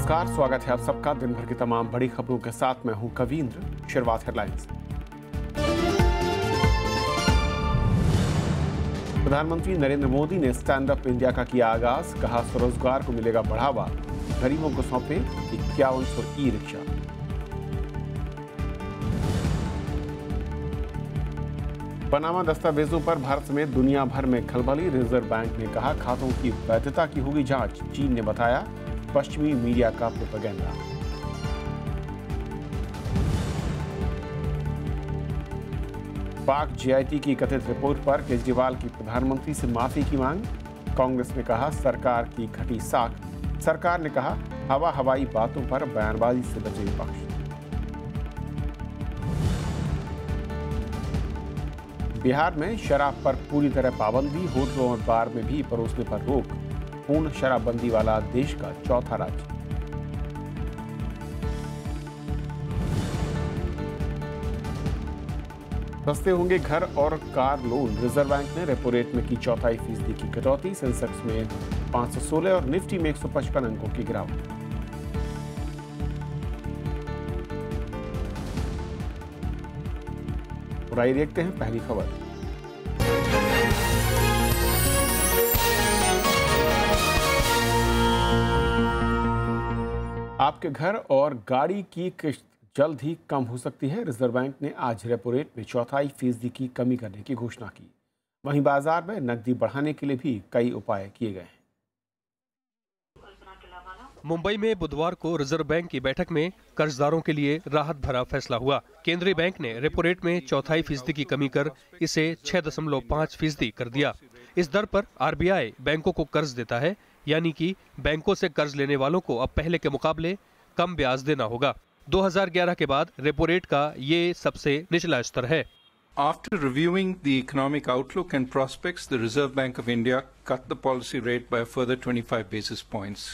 नमस्कार, स्वागत है आप सबका दिन भर की तमाम बड़ी खबरों के साथ। मैं हूं कवींद्र। शुरुआत हेडलाइंस। प्रधानमंत्री नरेंद्र मोदी ने स्टैंड अप इंडिया का किया आगाज। कहा स्वरोजगार को मिलेगा बढ़ावा, गरीबों को सौंपे 5100 ई रिक्शा। पनामा दस्तावेजों पर भारत समेत दुनिया भर में खलबली। रिजर्व बैंक ने कहा खातों की वैधता की होगी जांच। चीन ने बताया पश्चिमी मीडिया का प्रोपेगेंडा। पाक जीआईटी की कथित रिपोर्ट पर केजरीवाल की प्रधानमंत्री से माफी की मांग। कांग्रेस ने कहा सरकार की घटी साख। सरकार ने कहा हवाई बातों पर बयानबाजी से बचे विपक्ष। बिहार में शराब पर पूरी तरह पाबंदी। होटलों और बार में भी परोसने पर रोक। पूर्ण शराबबंदी वाला देश का चौथा राज्य। सस्ते होंगे घर और कार लोन। रिजर्व बैंक ने रेपो रेट में की 0.25% की कटौती। सेंसेक्स में 516 और निफ्टी में 155 अंकों की गिरावट। और आइए देखते हैं पहली खबर। आपके घर और गाड़ी की किस्त जल्द ही कम हो सकती है। रिजर्व बैंक ने आज रेपो रेट में 0.25% की कमी करने की घोषणा की। वहीं बाजार में नकदी बढ़ाने के लिए भी कई उपाय किए गए हैं। मुंबई में बुधवार को रिजर्व बैंक की बैठक में कर्जदारों के लिए राहत भरा फैसला हुआ। केंद्रीय बैंक ने रेपो रेट में 0.25% की कमी कर इसे 6.5% कर दिया। इस दर पर आरबीआई बैंकों को कर्ज देता है, यानी कि बैंकों से कर्ज लेने वालों को अब पहले के मुकाबले कम ब्याज देना होगा। 2011 के बाद रेपो रेट का ये सबसे निचला स्तर है। After reviewing the economic outlook and prospects, the Reserve Bank of India cut the policy rate by a further 25 basis points.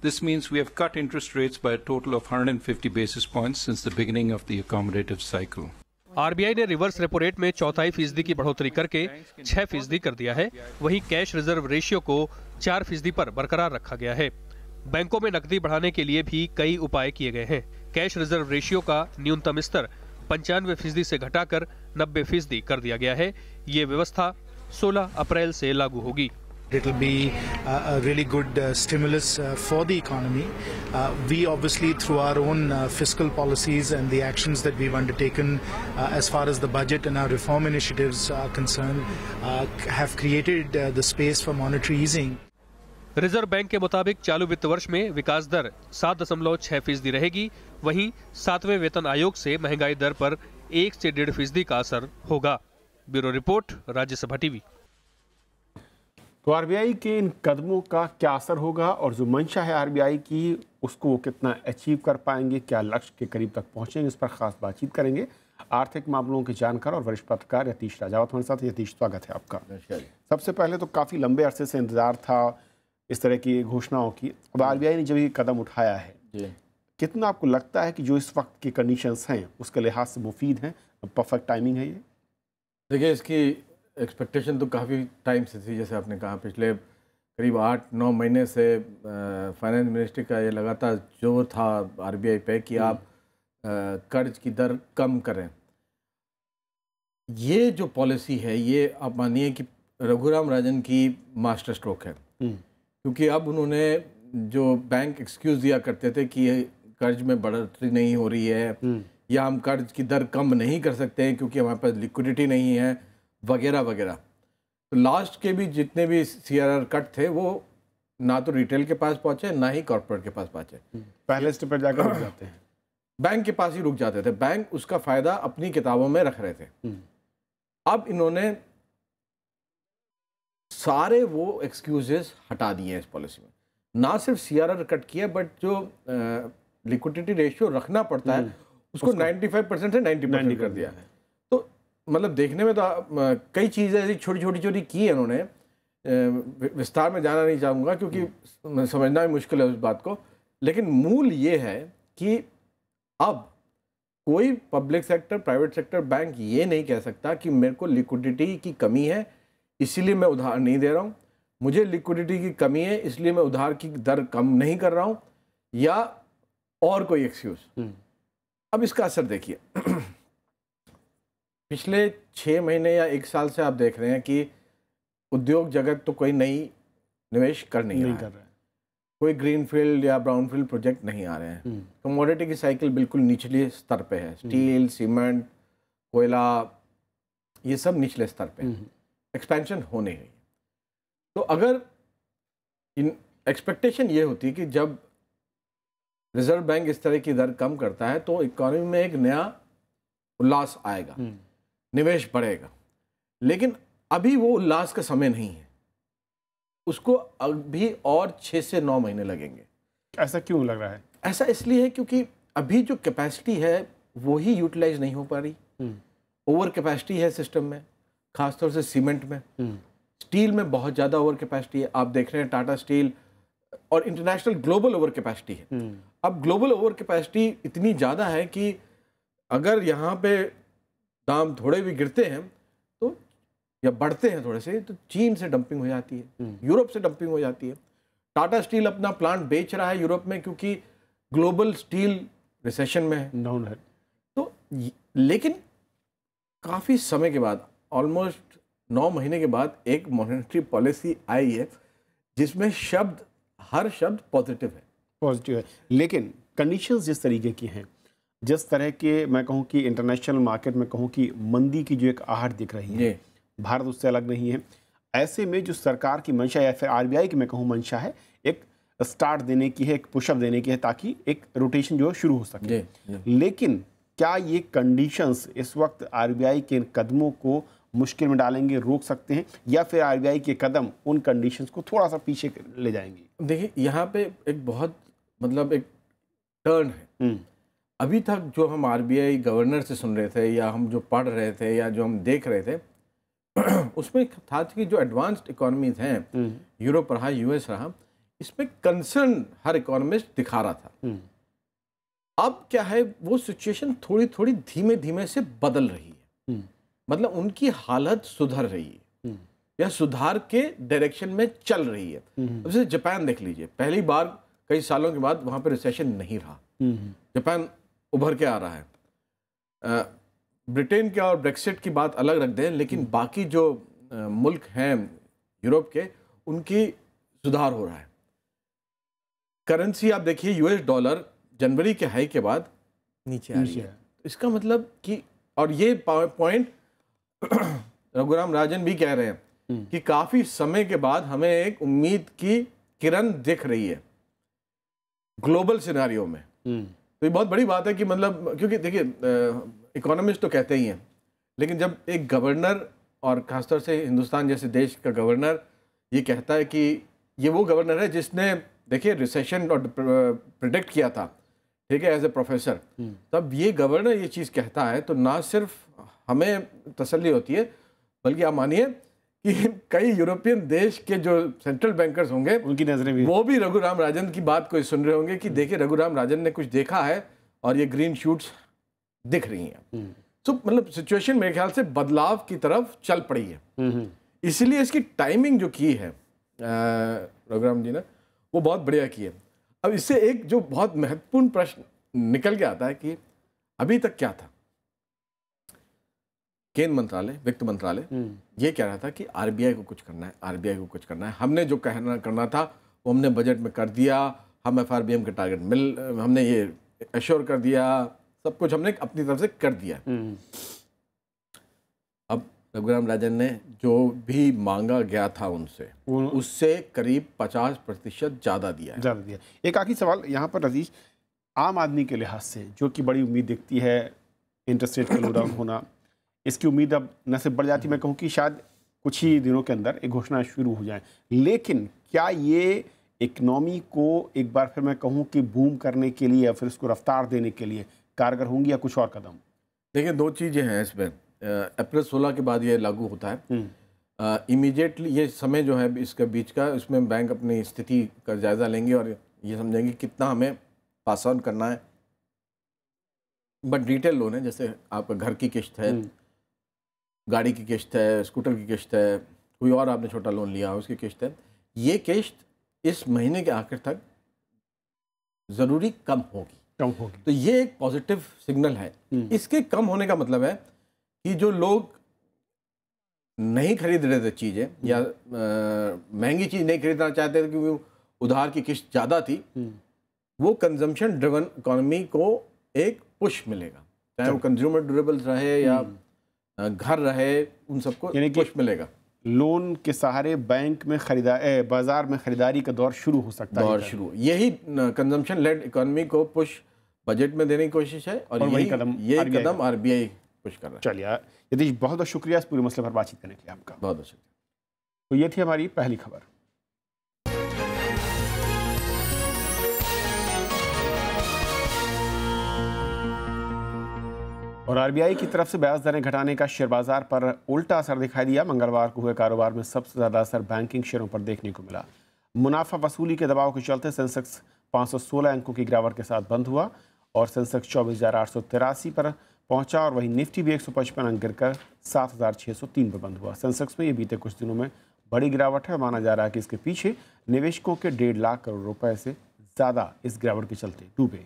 This means we have cut interest rates by a total of 150 basis points since the beginning of the accommodative cycle. RBI ने reverse repo rate में 0.25% की बढ़ोतरी करके 6% कर दिया है। वहीं cash reserve ratio को 4% पर बरकरार रखा गया है। बैंकों में नकदी बढ़ाने के लिए भी कई उपाय किए गए हैं। कैश रिजर्व रेशियो का न्यूनतम स्तर 95% से घटाकर 90% कर दिया गया है। ये व्यवस्था 16 अप्रैल से लागू होगी। It will be a really good stimulus for the economy. We obviously, through our own fiscal policies and the actions that we've undertaken as far as the budget and our reform initiatives are concerned, have created the space for monetary easing. Reserve bank के मुताबिक चालू वित्त वर्ष में विकास दर 7.6% रहेगी। वहीं 7वें वेतन आयोग से महंगाई दर पर 1 से 1.5% का असर होगा। Bureau report, Rajya Sabha TV. तो आरबीआई के इन कदमों का क्या असर होगा और जो मंशा है आरबीआई की उसको वो कितना अचीव कर पाएंगे, क्या लक्ष्य के करीब तक पहुंचेंगे, इस पर खास बातचीत करेंगे आर्थिक मामलों के जानकार और वरिष्ठ पत्रकार यतीश राजावत हमारे साथ। यतीश, स्वागत है आपका। सबसे पहले तो काफ़ी लंबे अरसे से इंतजार था इस तरह की घोषणाओं की। अब आरबीआई ने जब ये कदम उठाया है, कितना आपको लगता है कि जो इस वक्त की कंडीशंस हैं उसके लिहाज से मुफीद हैं, परफेक्ट टाइमिंग है ये? देखिए, इसकी एक्सपेक्टेशन तो काफ़ी टाइम से थी। जैसे आपने कहा, पिछले करीब 8-9 महीने से फाइनेंस मिनिस्ट्री का ये लगातार जोर था आरबीआई पे कि आप कर्ज की दर कम करें। ये जो पॉलिसी है ये आप मानिए कि रघुराम राजन की मास्टर स्ट्रोक है। क्योंकि अब उन्होंने जो बैंक एक्सक्यूज़ दिया करते थे कि कर्ज में बढ़ोतरी नहीं हो रही है या हम कर्ज की दर कम नहीं कर सकते हैं क्योंकि हमारे पास लिक्विडिटी नहीं है वगैरह वगैरह, तो लास्ट के भी जितने भी सीआरआर कट थे वो ना तो रिटेल के पास पहुंचे ना ही कॉर्पोरेट के पास पहुंचे। पहले स्टेप पर जाकर रुक जाते हैं, बैंक के पास ही रुक जाते थे। बैंक उसका फायदा अपनी किताबों में रख रहे थे। अब इन्होंने सारे वो एक्सक्यूजेस हटा दिए हैं इस पॉलिसी में। ना सिर्फ सीआरआर कट किया बट जो लिक्विडिटी रेशियो रखना पड़ता है उसको 95% से 90% कर दिया है। तो मतलब देखने में तो कई चीज़ें ऐसी छोटी छोटी की है उन्होंने। विस्तार में जाना नहीं चाहूँगा क्योंकि समझना भी मुश्किल है उस बात को, लेकिन मूल ये है कि अब कोई public sector, private sector bank ये नहीं कह सकता कि मेरे को लिक्विडिटी की कमी है इसीलिए मैं उधार नहीं दे रहा हूँ, मुझे लिक्विडिटी की कमी है इसलिए मैं उधार की दर कम नहीं कर रहा हूँ, या और कोई एक्सक्यूज। अब इसका असर देखिए पिछले 6 महीने या 1 साल से आप देख रहे हैं कि उद्योग जगत तो कोई नई निवेश कर नहीं रहा है। कोई ग्रीनफील्ड या ब्राउनफील्ड प्रोजेक्ट नहीं आ रहे हैं। कमोडिटी की साइकिल बिल्कुल निचले स्तर पे है। स्टील, सीमेंट, कोयला, ये सब निचले स्तर पे है। एक्सपेंशन हो नहीं रही। तो अगर इन एक्सपेक्टेशन ये होती है कि जब रिजर्व बैंक इस तरह की दर कम करता है तो इकोनॉमी में एक नया उल्लास आएगा, निवेश बढ़ेगा। लेकिन अभी वो उल्लास का समय नहीं है, उसको अभी और 6 से 9 महीने लगेंगे। ऐसा क्यों लग रहा है? ऐसा इसलिए है क्योंकि अभी जो कैपेसिटी है वो ही यूटिलाइज नहीं हो पा रही। ओवर कैपेसिटी है सिस्टम में, खासतौर से सीमेंट में। स्टील में बहुत ज़्यादा ओवर कैपेसिटी है। आप देख रहे हैं टाटा स्टील और इंटरनेशनल ग्लोबल ओवर कैपेसिटी है। अब ग्लोबल ओवर कैपेसिटी इतनी ज़्यादा है कि अगर यहाँ पे दाम थोड़े भी गिरते हैं तो या बढ़ते हैं थोड़े से तो चीन से डंपिंग हो जाती है, यूरोप से डंपिंग हो जाती है। टाटा स्टील अपना प्लांट बेच रहा है यूरोप में क्योंकि ग्लोबल स्टील रिसेशन में है, डाउन है। तो लेकिन काफ़ी समय के बाद, ऑलमोस्ट 9 महीने के बाद एक मॉनेटरी पॉलिसी आई है जिसमें हर शब्द पॉजिटिव है। लेकिन कंडीशंस जिस तरीके की हैं, जिस तरह के मैं कहूँ कि इंटरनेशनल मार्केट में कहूँ कि मंदी की जो एक आहट दिख रही है, भारत उससे अलग नहीं है। ऐसे में जो सरकार की मंशा या फिर आरबीआई की मैं कहूँ मंशा है, एक स्टार्ट देने की है, एक पुशअप देने की है ताकि एक रोटेशन जो शुरू हो सके। लेकिन क्या ये कंडीशंस इस वक्त आरबीआई के कदमों को मुश्किल में डालेंगे, रोक सकते हैं, या फिर आरबीआई के कदम उन कंडीशंस को थोड़ा सा पीछे ले जाएंगे? देखिए यहाँ पे एक बहुत एक टर्न है। अभी तक जो हम आरबीआई गवर्नर से सुन रहे थे या हम जो पढ़ रहे थे या जो हम देख रहे थे उसमें था कि जो एडवांस्ड इकोनॉमीज हैं, यूरोप रहा, यूएस रहा, इसमें कंसर्न हर इकोनॉमिस्ट दिखा रहा था। अब क्या है, वो सिचुएशन थोड़ी थोड़ी धीमे धीमे से बदल रही है। मतलब उनकी हालत सुधर रही है या सुधार के डायरेक्शन में चल रही है। जैसे जापान देख लीजिए, पहली बार कई सालों के बाद वहां पर रिसेशन नहीं रहा। जापान उभर के आ रहा है। ब्रिटेन के और ब्रेक्सिट की बात अलग रख दें, लेकिन बाकी जो मुल्क हैं यूरोप के, उनकी सुधार हो रहा है। करेंसी आप देखिए, यूएस डॉलर जनवरी के हाई के बाद नीचे आ रही है। इसका मतलब कि, और ये पॉइंट रघुराम राजन भी कह रहे हैं कि काफी समय के बाद हमें एक उम्मीद की किरण दिख रही है ग्लोबल सिनेरियो में। तो ये बहुत बड़ी बात है कि मतलब, क्योंकि देखिए इकोनॉमिस्ट तो कहते ही हैं, लेकिन जब एक गवर्नर, और खासतौर से हिंदुस्तान जैसे देश का गवर्नर, ये कहता है कि ये वो गवर्नर है जिसने देखिए रिसेशन और प्रिडिक्ट किया था, ठीक है, एज ए प्रोफेसर, तब ये गवर्नर ये चीज़ कहता है तो ना सिर्फ हमें तसल्ली होती है, बल्कि आप मानिए कि कई यूरोपियन देश के जो सेंट्रल बैंकर्स होंगे, उनकी नजरें भी, वो भी रघुराम राजन की बात को सुन रहे होंगे कि देखिए रघुराम राजन ने कुछ देखा है और ये ग्रीन शूट्स दिख रही हैं। तो मतलब सिचुएशन मेरे ख्याल से बदलाव की तरफ चल पड़ी है। इसलिए इसकी टाइमिंग जो की है रघुराम जी ने, वो बहुत बढ़िया की है। अब इससे एक जो बहुत महत्वपूर्ण प्रश्न निकल के आता है कि अभी तक क्या था, केंद्र मंत्रालय, वित्त मंत्रालय ये कह रहा था कि आरबीआई को कुछ करना है, आरबीआई को कुछ करना है, हमने जो करना था वो हमने बजट में कर दिया, हम एफआरबीएम के टारगेट हमने ये एश्योर कर दिया, सब कुछ हमने अपनी तरफ से कर दिया। अब रघुराम राजन ने जो भी मांगा गया था उनसे, उससे करीब 50% ज़्यादा दिया। एक आखिरी सवाल यहाँ पर रजीश, आम आदमी के लिहाज से जो कि बड़ी उम्मीद दिखती है इंटरेस्ट रेट का लो डाउन होना, इसकी उम्मीद अब न सिर्फ बढ़ जाती, मैं कहूँ कि शायद कुछ ही दिनों के अंदर एक घोषणा शुरू हो जाए, लेकिन क्या ये इकनॉमी को एक बार फिर मैं कहूँ कि बूम करने के लिए या फिर इसको रफ्तार देने के लिए कारगर होंगी या कुछ और कदम? देखिए, दो चीज़ें हैं इसमें। अप्रैल 16 के बाद ये लागू होता है। इमीडिएटली ये समय जो है इसके बीच का, इसमें बैंक अपनी स्थिति का जायज़ा लेंगे और ये समझेंगे कितना हमें पास ऑन करना है। बट रिटेल लोन है, जैसे आपका घर की किस्त है, गाड़ी की किस्त है, स्कूटर की किस्त है, कोई और आपने छोटा लोन लिया उसकी किस्त है, ये किस्त इस महीने के आखिर तक ज़रूरी कम होगी। तो ये एक पॉजिटिव सिग्नल है। इसके कम होने का मतलब है कि जो लोग नहीं खरीद रहे थे चीज़ें या महंगी चीज़ नहीं खरीदना चाहते थे क्योंकि उधार की किस्त ज़्यादा थी, वो कंजम्पशन ड्रिवन इकोनॉमी को एक पुश मिलेगा, चाहे वो कंज्यूमर ड्यूरेबल्स रहे या घर रहे, उन सबको पुश मिलेगा। लोन के सहारे बैंक में बाजार में खरीदारी का दौर शुरू हो सकता है। यही कंजम्पशन लेड इकोनॉमी को पुश बजट में देने की कोशिश है और यही कदम आरबीआई पुश कर रहा है। चलिए यतीश, बहुत बहुत शुक्रिया इस पूरे मसले पर बातचीत करने के लिए आपका। बहुत बहुत शुक्रिया। तो ये थी हमारी पहली खबर। और आरबीआई की तरफ से ब्याज दरें घटाने का शेयर बाजार पर उल्टा असर दिखाई दिया। मंगलवार को हुए कारोबार में सबसे ज्यादा असर बैंकिंग शेयरों पर देखने को मिला। मुनाफा वसूली के दबाव के चलते सेंसेक्स 516 अंकों की गिरावट के साथ बंद हुआ और सेंसेक्स 24,883 पर पहुंचा और वहीं निफ्टी भी 155 अंक गिरकर 7,603 पर बंद हुआ। सेंसेक्स में ये बीते कुछ दिनों में बड़ी गिरावट है। माना जा रहा है कि इसके पीछे निवेशकों के 1.5 लाख करोड़ रुपए से ज़्यादा इस गिरावट के चलते डूबे।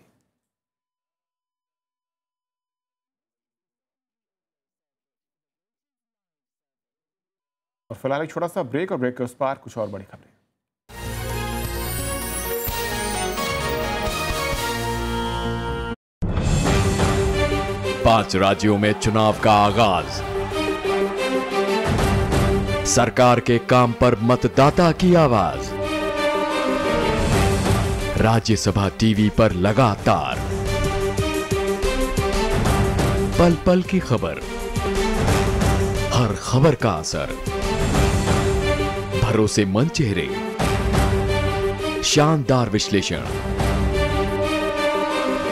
और फिलहाल एक छोटा सा ब्रेक और ब्रेक के उस पार कुछ और बड़ी खबरें। पांच राज्यों में चुनाव का आगाज। सरकार के काम पर मतदाता की आवाज। राज्यसभा टीवी पर लगातार पल पल की खबर, हर खबर का असर, भरोसेमंद चेहरे, शानदार विश्लेषण।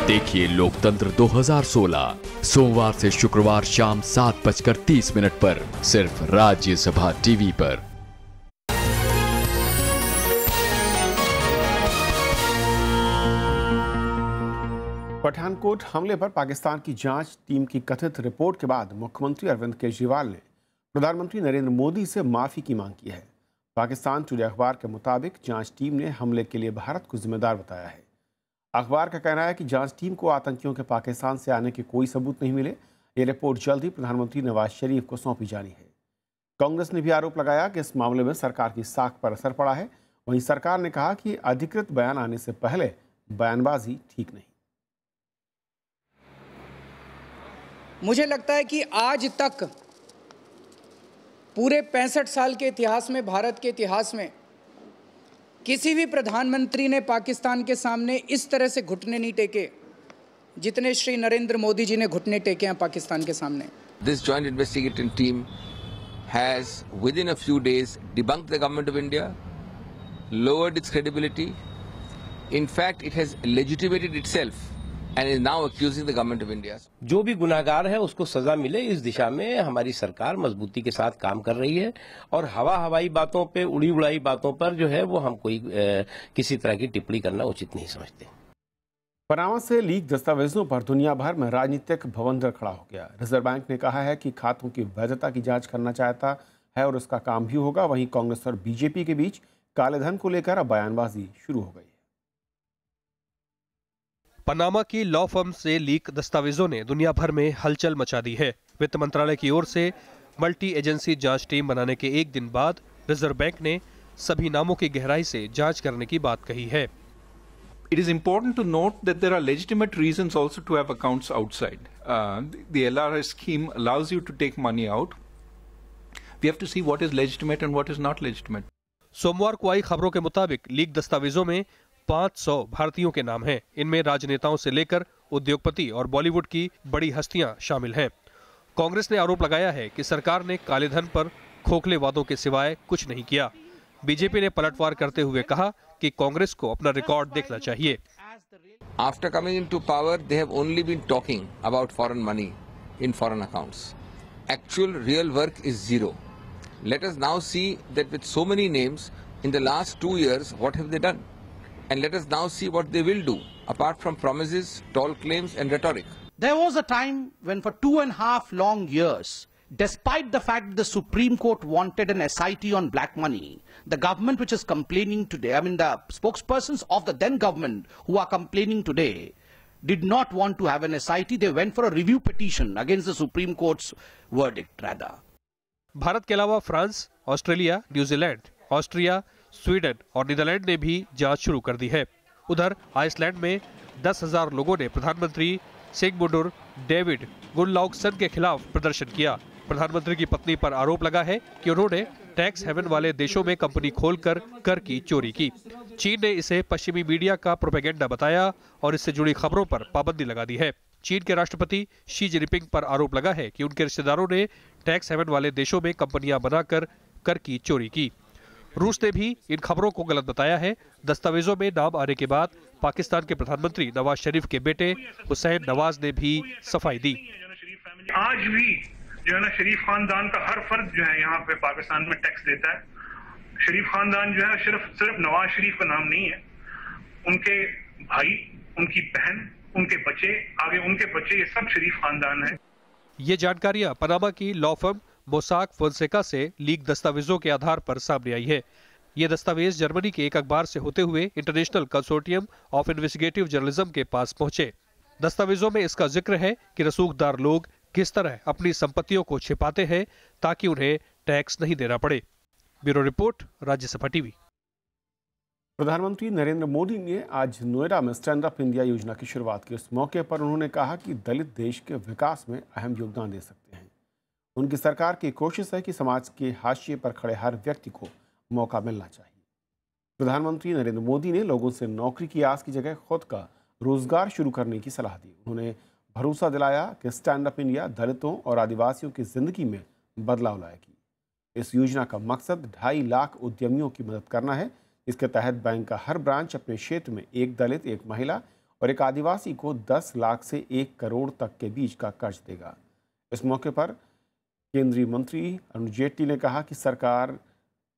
देखिए लोकतंत्र 2016 सोमवार से शुक्रवार शाम 7:30 पर सिर्फ राज्यसभा टीवी पर। पठानकोट हमले पर पाकिस्तान की जांच टीम की कथित रिपोर्ट के बाद मुख्यमंत्री अरविंद केजरीवाल ने प्रधानमंत्री नरेंद्र मोदी से माफी की मांग की है। पाकिस्तान टुडे अखबार के मुताबिक जांच टीम ने हमले के लिए भारत को जिम्मेदार बताया है। अखबार का कहना है कि जांच टीम को आतंकियों के पाकिस्तान से आने के कोई सबूत नहीं मिले। ये रिपोर्ट जल्द ही प्रधानमंत्री नवाज शरीफ को सौंपी जानी है। कांग्रेस ने भी आरोप लगाया कि इस मामले में सरकार की साख पर असर पड़ा है। वहीं सरकार ने कहा कि अधिकृत बयान आने से पहले बयानबाजी ठीक नहीं। मुझे लगता है कि आज तक पूरे 65 साल के इतिहास में, भारत के इतिहास में, किसी भी प्रधानमंत्री ने पाकिस्तान के सामने इस तरह से घुटने नहीं टेके जितने श्री नरेंद्र मोदी जी ने घुटने टेके हैं पाकिस्तान के सामने। This joint investigating team has within a few days debunked the government of India, lowered its credibility. In fact, it has legitimated itself and is now accusing the government of India. जो भी गुनाहगार है उसको सजा मिले, इस दिशा में हमारी सरकार मजबूती के साथ काम कर रही है और हवाई बातों पे, उड़ी उड़ाई बातों पर जो है वो हम कोई किसी तरह की टिप्पणी करना उचित नहीं समझते। पनामा से लीक दस्तावेजों पर दुनिया भर में राजनीतिक भवंडर खड़ा हो गया। रिजर्व बैंक ने कहा है कि खातों की वैधता की जांच करना चाहता है और उसका काम भी होगा। वहीं कांग्रेस और बीजेपी के बीच काले धन को लेकर अब बयानबाजी शुरू हो गई है। पनामा की लॉ फर्म से लीक दस्तावेजों ने दुनिया भर में हलचल मचा दी है। वित्त मंत्रालय की ओर से मल्टी एजेंसी जांच टीम बनाने के एक दिन बाद रिजर्व बैंक ने सभी नामों की गहराई से जांच करने की बात कही है। It is important to note that there are legitimate reasons also to have accounts outside. The LRS scheme allows you to take money out. We have to see what is legitimate and what is not legitimate. सोमवार को आई खबरों के मुताबिक leak दस्तावेजों में 500 भारतीयों के नाम हैं। इनमें राजनेताओं से लेकर उद्योगपति और बॉलीवुड की बड़ी हस्तियां शामिल हैं। कांग्रेस ने आरोप लगाया है कि सरकार ने काले धन पर खोखले वादों के सिवाय कुछ नहीं किया। बीजेपी ने पलटवार करते हुए कहा कि कांग्रेस को अपना रिकॉर्ड देखना चाहिए। After coming into power, they have only been talking about foreign money in foreign accounts. Actual real work is zero. Let us now see that with so many names in the last 2 years, what have they done? And let us now see what they will do, apart from promises, tall claims and rhetoric. There was a time when for 2.5 long years, despite the fact the Supreme Court wanted an SIT on black money, the government which is complaining today, I mean the spokespersons of the then government who are complaining today, did not want to have an SIT. They went for a review petition against the Supreme Court's verdict rather. Bharat के अलावा France, Australia, New Zealand, Austria, Sweden और Netherlands ने भी जांच शुरू कर दी है। उधर आइसलैंड में 10,000 लोगों ने प्रधानमंत्री सिग्मुंडुर डेविड गुनलाउगसन के खिलाफ प्रदर्शन किया। प्रधानमंत्री की पत्नी पर आरोप लगा है कि उन्होंने टैक्स हेवन वाले देशों में कंपनी खोलकर कर की चोरी की। चीन ने इसे पश्चिमी मीडिया का प्रोपेगेंडा बताया और इससे जुड़ी खबरों पर पाबंदी लगा दी है। चीन के राष्ट्रपति शी जिनपिंग पर आरोप लगा है कि उनके रिश्तेदारों ने टैक्स हेवन वाले देशों में कंपनियां बनाकर कर की चोरी की। रूस ने भी इन खबरों को गलत बताया है। दस्तावेजों में नाम आने के बाद पाकिस्तान के प्रधानमंत्री नवाज शरीफ के बेटे हुसैन नवाज ने भी सफाई दी। आज भी जो है ना शरीफ खानदान का हर फर्द जो है यहाँ पे पाकिस्तान में टैक्स देता है। शरीफ खानदान जो है सिर्फ नवाज शरीफ का नाम नहीं है, उनके भाई, उनकी बहन, उनके बच्चे, आगे उनके बच्चे, ये सब शरीफ खानदान है। ये जानकारियां पनामा की लॉ फर्म मोसाक फोंसेका से लीक दस्तावेजों के आधार पर सामने आई है। ये दस्तावेज जर्मनी के एक अखबार से होते हुए international consortium of investigative journalism के पास पहुंचे। दस्तावेजों में इसका जिक्र है कि रसूखदार लोग किस तरह अपनी संपत्तियों को छिपाते हैं ताकि उन्हें टैक्स नहीं देना पड़े। Bureau report, Rajya Sabha TV. प्रधानमंत्री नरेंद्र मोदी ने आज नोएडा में स्टैंड अप इंडिया योजना की शुरुआत की। इस मौके पर उन्होंने कहा कि दलित देश के विकास में अहम योगदान दे सकते हैं। उनकी सरकार की कोशिश है कि समाज के हाशिए पर खड़े हर व्यक्ति को मौका मिलना चाहिए। प्रधानमंत्री नरेंद्र मोदी ने लोगों से नौकरी की आस की जगह खुद का रोजगार शुरू करने की सलाह दी। उन्होंने भरोसा दिलाया कि स्टैंड अप इंडिया दलितों और आदिवासियों की जिंदगी में बदलाव लाएगी। इस योजना का मकसद 2.5 लाख उद्यमियों की मदद करना है। इसके तहत बैंक का हर ब्रांच अपने क्षेत्र में एक दलित, एक महिला और एक आदिवासी को 10 लाख से 1 करोड़ तक के बीच का कर्ज देगा। इस मौके पर केंद्रीय मंत्री अरुण जेटली ने कहा कि सरकार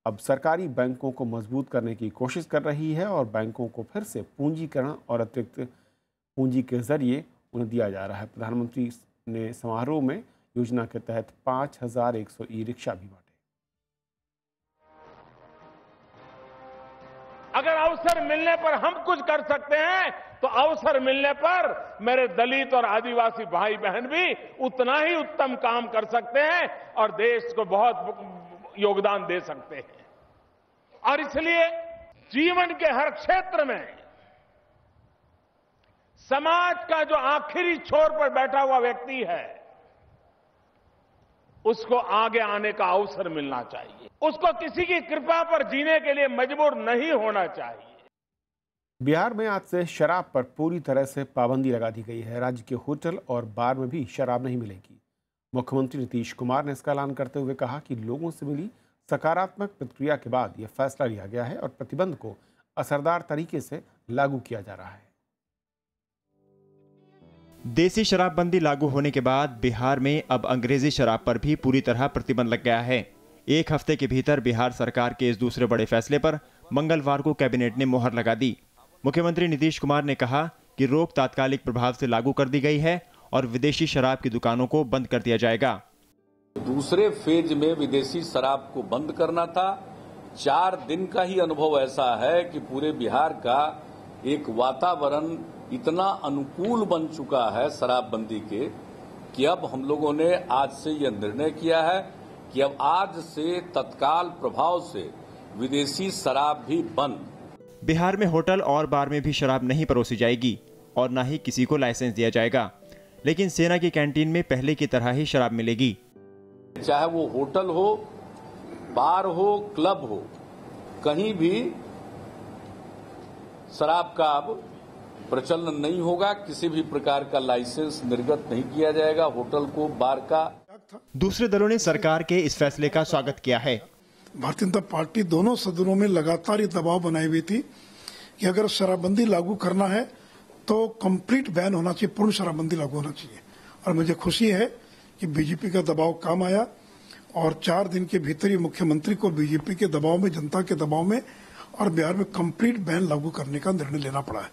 अब सरकारी बैंकों को मजबूत करने की कोशिश कर रही है और बैंकों को फिर से पूंजीकरण और अतिरिक्त पूंजी के जरिए उन्हें दिया जा रहा है। प्रधानमंत्री ने समारोह में योजना के तहत 5100 ई-रिक्शा भी बांटे। अगर अवसर मिलने पर हम कुछ कर सकते हैं तो अवसर मिलने पर मेरे दलित और आदिवासी भाई बहन भी उतना ही उत्तम काम कर सकते हैं और देश को बहुत योगदान दे सकते हैं। और इसलिए जीवन के हर क्षेत्र में समाज का जो आखिरी छोर पर बैठा हुआ व्यक्ति है उसको आगे आने का अवसर मिलना चाहिए। उसको किसी की कृपा पर जीने के लिए मजबूर नहीं होना चाहिए। बिहार में आज से शराब पर पूरी तरह से पाबंदी लगा दी गई है। राज्य के होटल और बार में भी शराब नहीं मिलेगी। मुख्यमंत्री नीतीश कुमार ने इसका ऐलान करते हुए कहा कि लोगों से मिली सकारात्मक प्रतिक्रिया के बाद यह फैसला लिया गया है और प्रतिबंध को असरदार तरीके से लागू किया जा रहा है। देसी शराबबंदी लागू होने के बाद बिहार में अब अंग्रेजी शराब पर भी पूरी तरह प्रतिबंध लग गया है। एक हफ्ते के भीतर बिहार सरकार के इस दूसरे बड़े फैसले पर मंगलवार को कैबिनेट ने मोहर लगा दी। मुख्यमंत्री नीतीश कुमार ने कहा कि रोक तात्कालिक प्रभाव से लागू कर दी गई है और विदेशी शराब की दुकानों को बंद कर दिया जाएगा। दूसरे फेज में विदेशी शराब को बंद करना था। 4 दिन का ही अनुभव ऐसा है कि पूरे बिहार का एक वातावरण इतना अनुकूल बन चुका है शराबबंदी के कि अब हम लोगों ने आज से यह निर्णय किया है कि अब आज से तत्काल प्रभाव से विदेशी शराब भी बंद। बिहार में होटल और बार में भी शराब नहीं परोसी जाएगी और न ही किसी को लाइसेंस दिया जाएगा, लेकिन सेना की कैंटीन में पहले की तरह ही शराब मिलेगी। चाहे वो होटल हो, बार हो, क्लब हो, कहीं भी शराब का अब प्रचलन नहीं होगा। किसी भी प्रकार का लाइसेंस निर्गत नहीं किया जाएगा होटल को, बार का। दूसरे दलों ने सरकार के इस फैसले का स्वागत किया है। भारतीय जनता पार्टी दोनों सदनों में लगातार ये दबाव बनाई हुई थी कि अगर शराबबंदी लागू करना है तो कंप्लीट बैन होना चाहिए, पूर्ण शराबबंदी लागू होना चाहिए। और मुझे खुशी है कि बीजेपी का दबाव काम आया और 4 दिन के भीतर ही मुख्यमंत्री को बीजेपी के दबाव में, जनता के दबाव में और बिहार में कंप्लीट बैन लागू करने का निर्णय लेना पड़ा है।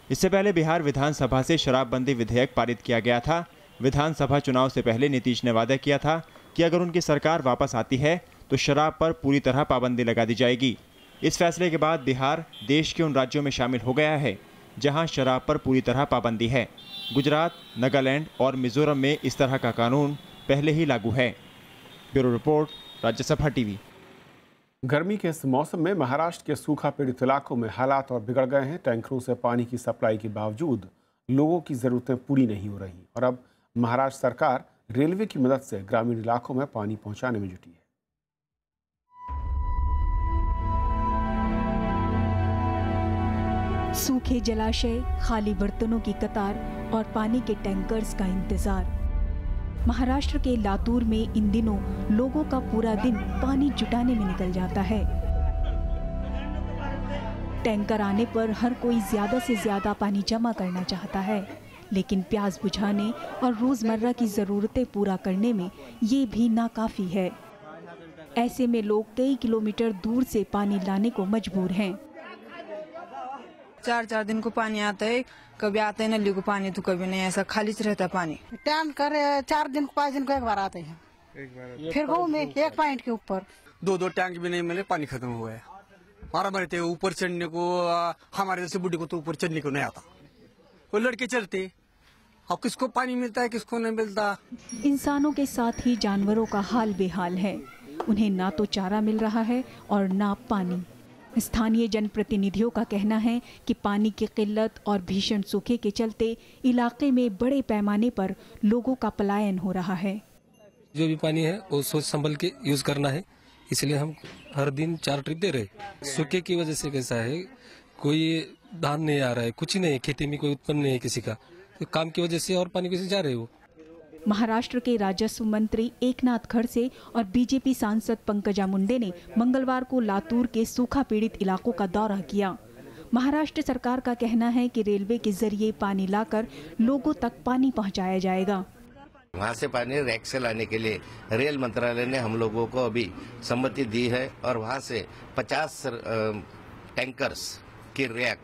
इससे पहले बिहार विधानसभा से शराबबंदी विधेयक पारित किया गया था। विधानसभा चुनाव से पहले नीतीश ने वादा किया था कि अगर उनकी सरकार वापस आती है तो शराब पर पूरी तरह पाबंदी लगा दी जाएगी। इस फैसले के बाद बिहार देश के उन राज्यों में शामिल हो गया है जहां शराब पर पूरी तरह पाबंदी है। गुजरात, नागालैंड और मिजोरम में इस तरह का कानून पहले ही लागू है। Bureau report, Rajya Sabha TV. गर्मी के इस मौसम में महाराष्ट्र के सूखा पीड़ित इलाकों में हालात और बिगड़ गए हैं। टैंकरों से पानी की सप्लाई के बावजूद लोगों की ज़रूरतें पूरी नहीं हो रही और अब महाराष्ट्र सरकार रेलवे की मदद से ग्रामीण इलाकों में पानी पहुंचाने में जुटी है। सूखे जलाशय, खाली बर्तनों की कतार और पानी के टैंकर्स का इंतजार। महाराष्ट्र के लातूर में इन दिनों लोगों का पूरा दिन पानी जुटाने में निकल जाता है। टैंकर आने पर हर कोई ज्यादा से ज्यादा पानी जमा करना चाहता है, लेकिन प्यास बुझाने और रोजमर्रा की जरूरतें पूरा करने में ये भी नाकाफी है। ऐसे में लोग कई किलोमीटर दूर से पानी लाने को मजबूर हैं। 4-4 दिन को पानी आता है, कभी आता है नली को पानी तो कभी नहीं, ऐसा खाली रहता पानी। टैंकर 4 दिन को 5 दिन को एक बार आते हैं, फिर गाँव में 1 पॉइंट के ऊपर 2-2 टैंक भी नहीं मिले, पानी खत्म हुआ है। हमारे ऊपर चढ़ने को, हमारे जैसे बुढ़े को तो ऊपर चढ़ने को नहीं आता। वो लड़के चलते, अब किसको पानी मिलता है किसको नहीं मिलता। इंसानों के साथ ही जानवरों का हाल बेहाल है। उन्हें ना तो चारा मिल रहा है और ना पानी। स्थानीय जनप्रतिनिधियों का कहना है कि पानी की किल्लत और भीषण सूखे के चलते इलाके में बड़े पैमाने पर लोगों का पलायन हो रहा है। जो भी पानी है वो सोच संभल के यूज करना है, इसलिए हम हर दिन 4 ट्रिप दे रहे। सूखे की वजह से कैसा है, कोई धान नहीं आ रहा है, कुछ नहीं है, खेती में कोई उत्पन्न नहीं है किसी का, तो काम की वजह से और पानी कैसे जा रहे हो। महाराष्ट्र के राजस्व मंत्री एकनाथ खड़से और बीजेपी सांसद पंकजा मुंडे ने मंगलवार को लातूर के सूखा पीड़ित इलाकों का दौरा किया। महाराष्ट्र सरकार का कहना है कि रेलवे के जरिए पानी लाकर लोगों तक पानी पहुंचाया जाएगा। वहाँ से पानी रैक से लाने के लिए रेल मंत्रालय ने हम लोगों को अभी सम्मति दी है और वहाँ से 50 टैंकर्स की रैक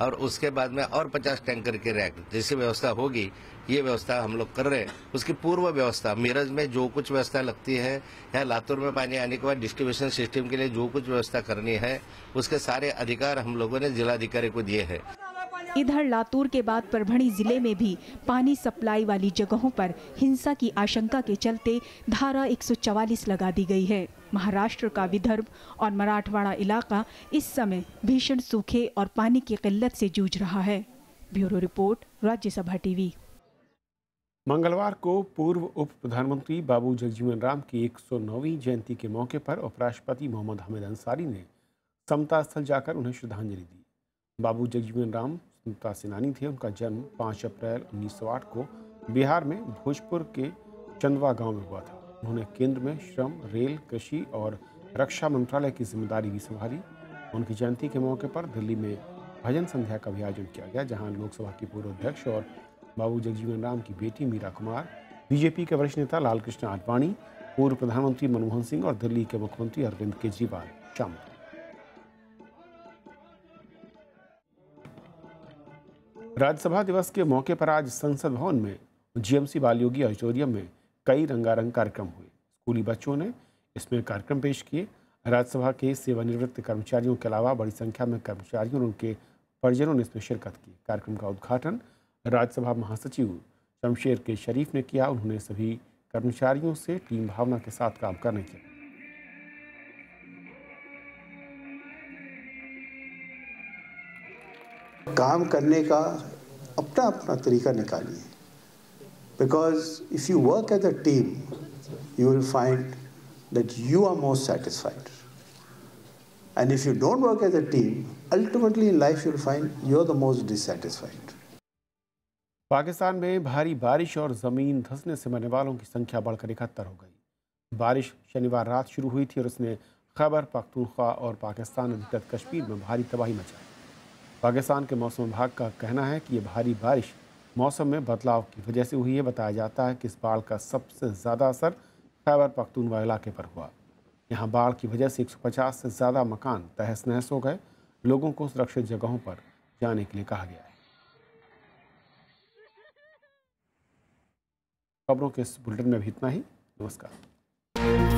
और उसके बाद में और 50 टैंकर की रैक जैसी व्यवस्था होगी, ये व्यवस्था हम लोग कर रहे हैं। उसकी पूर्व व्यवस्था मिरज में जो कुछ व्यवस्था लगती है या लातूर में पानी आने के बाद डिस्ट्रीब्यूशन सिस्टम के लिए जो कुछ व्यवस्था करनी है, उसके सारे अधिकार हम लोगों ने जिलाधिकारी को दिए हैं। इधर लातूर के बाद परभणी जिले में भी पानी सप्लाई वाली जगहों पर हिंसा की आशंका के चलते धारा 144 लगा दी गई है। महाराष्ट्र का विदर्भ और मराठवाड़ा इलाका इस समय भीषण सूखे और पानी की किल्लत से जूझ रहा है। Bureau report, Rajya Sabha TV. मंगलवार को पूर्व उप प्रधानमंत्री बाबू जगजीवन राम की 109वीं जयंती के मौके पर उपराष्ट्रपति मोहम्मद हामिद अंसारी ने समता स्थल जाकर उन्हें श्रद्धांजलि दी। बाबू जगजीवन राम स्वतंत्रता सेनानी थे। उनका जन्म 5 अप्रैल 1908 को बिहार में भोजपुर के चंदवा गांव में हुआ था। उन्होंने केंद्र में श्रम, रेल, कृषि और रक्षा मंत्रालय की जिम्मेदारी भी संभाली। उनकी जयंती के मौके पर दिल्ली में भजन संध्या का भी आयोजन किया गया, जहां लोकसभा की पूर्व अध्यक्ष और बाबू जगजीवन राम की बेटी मीरा कुमार, बीजेपी के वरिष्ठ नेता लालकृष्ण आडवाणी, पूर्व प्रधानमंत्री मनमोहन सिंह और दिल्ली के मुख्यमंत्री अरविंद केजरीवाल शामिल। राज्यसभा दिवस के मौके पर आज संसद भवन में जीएमसी बालयोगी ऑडिटोरियम में कई रंगारंग कार्यक्रम हुए। स्कूली बच्चों ने इसमें कार्यक्रम पेश किए। राज्यसभा के सेवानिवृत्त कर्मचारियों के अलावा बड़ी संख्या में कर्मचारियों और उनके परिजनों ने इसमें शिरकत की। कार्यक्रम का उद्घाटन राज्यसभा महासचिव शमशेर के शरीफ ने किया। उन्होंने सभी कर्मचारियों से टीम भावना के साथ काम करने की काम करने का अपना अपना तरीका निकालिए, because if you work as a team you will find that you are most satisfied, and if you don't work as a team ultimately in life you will find you are the most dissatisfied. Pakistan में भारी बारिश और ज़मीन धंसने से मरने वालों की संख्या बढ़कर 71 हो गई। बारिश शनिवार रात शुरू हुई थी और उसने खैबर पख्तूनख्वा और पाकिस्तान अधिकृत कश्मीर में भारी तबाही मचाई। पाकिस्तान के मौसम विभाग का कहना है कि ये भारी बारिश मौसम में बदलाव की वजह से हुई है। बताया जाता है कि इस बाढ़ का सबसे ज़्यादा असर खैबर पख्तूनख्वा इलाके पर हुआ। यहाँ बाढ़ की वजह से 150 से ज़्यादा मकान तहस नहस हो गए। लोगों को सुरक्षित जगहों पर जाने के लिए कहा गया है। खबरों के इस बुलेटिन में भी इतना ही। नमस्कार। है।